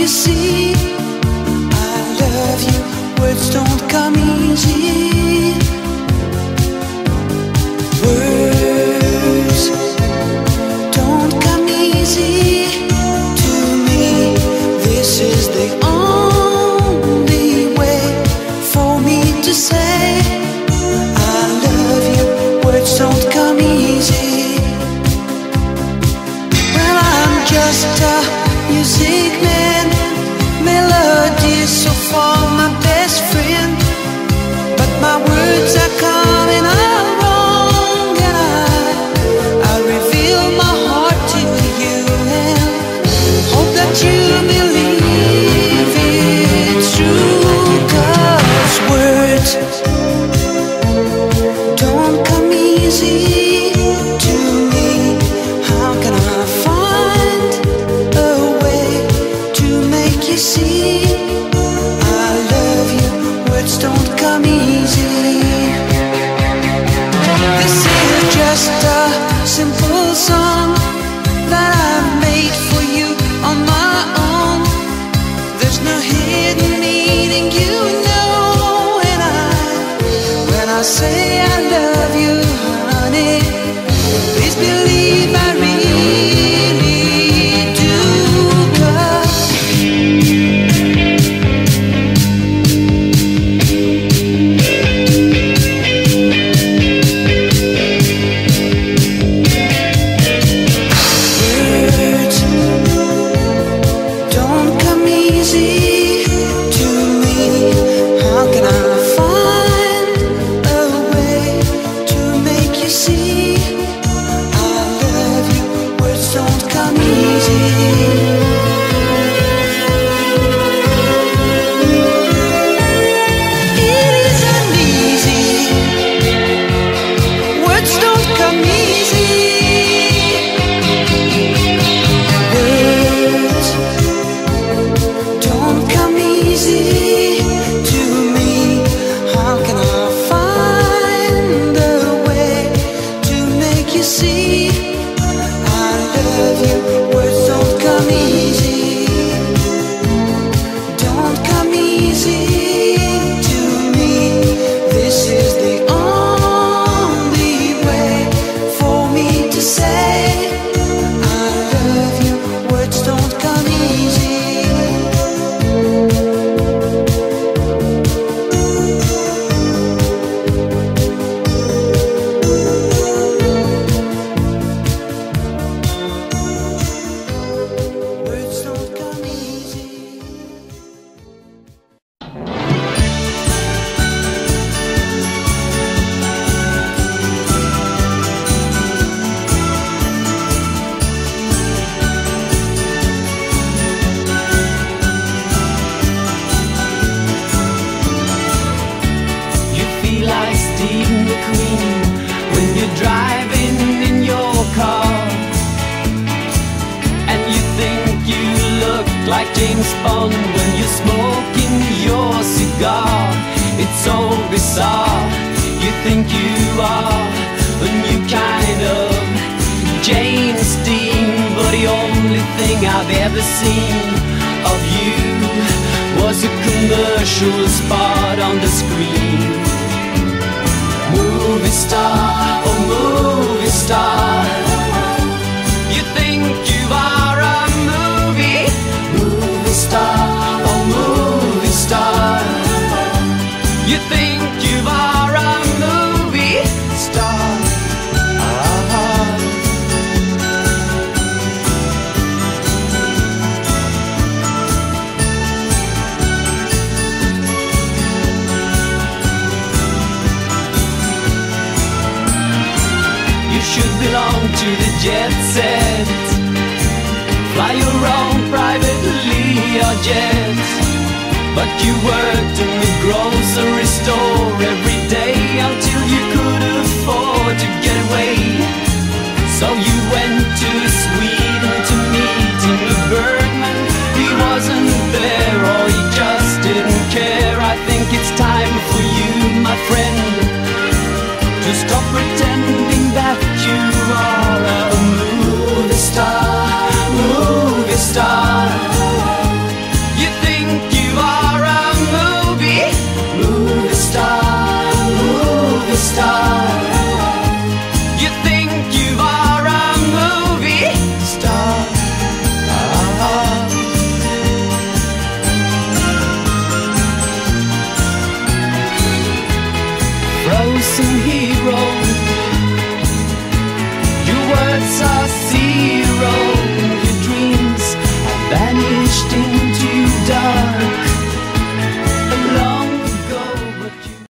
see I love you. Words don't come easy. Words don't come easy to me. This is the only way for me to say I love you. Words don't come easy. Well, I'm just a music man. Melodies so far my best friend, but my words are coming out wrong, and I reveal my heart to you and hope that you believe it's true. 'Cause words don't come easy to me. How can I find a way to make you see I love you? Words don't come easy. This is just a simple song that I made for you on my own. There's no hidden meaning, you know, and when I say I love you, honey, please believe I really do. 'Cause words don't come easy to me. How can I find a way to make you see I love you? Words don't come easy. It isn't easy. Words don't come easy. Words don't come easy to me. How can I find a way to make you see I love you? Words don't come easy. Don't come easy to me. This is the only way for me to say I love you. Words don't come easy. Words don't come easy. You feel like Steve McQueen when you're driving in your car, and you think you look like James Bond when you're smoking your cigar. It's so bizarre. You think you are a new kind of James Dean, but the only thing I've ever seen of you was a commercial spot on the screen. Movie star, oh movie star, you think you are a movie star, oh movie star, you think you are a movie star. You should belong to the jet set, fly your own private Learjet, but you worked in the grocery store every day until you could afford to get away. So you went to Sweden to meet Ingmar Bergman. He wasn't there, or he just didn't care. I think it's time for you, my friend, to stop pretending that you are a movie star, movie star. unsung hero.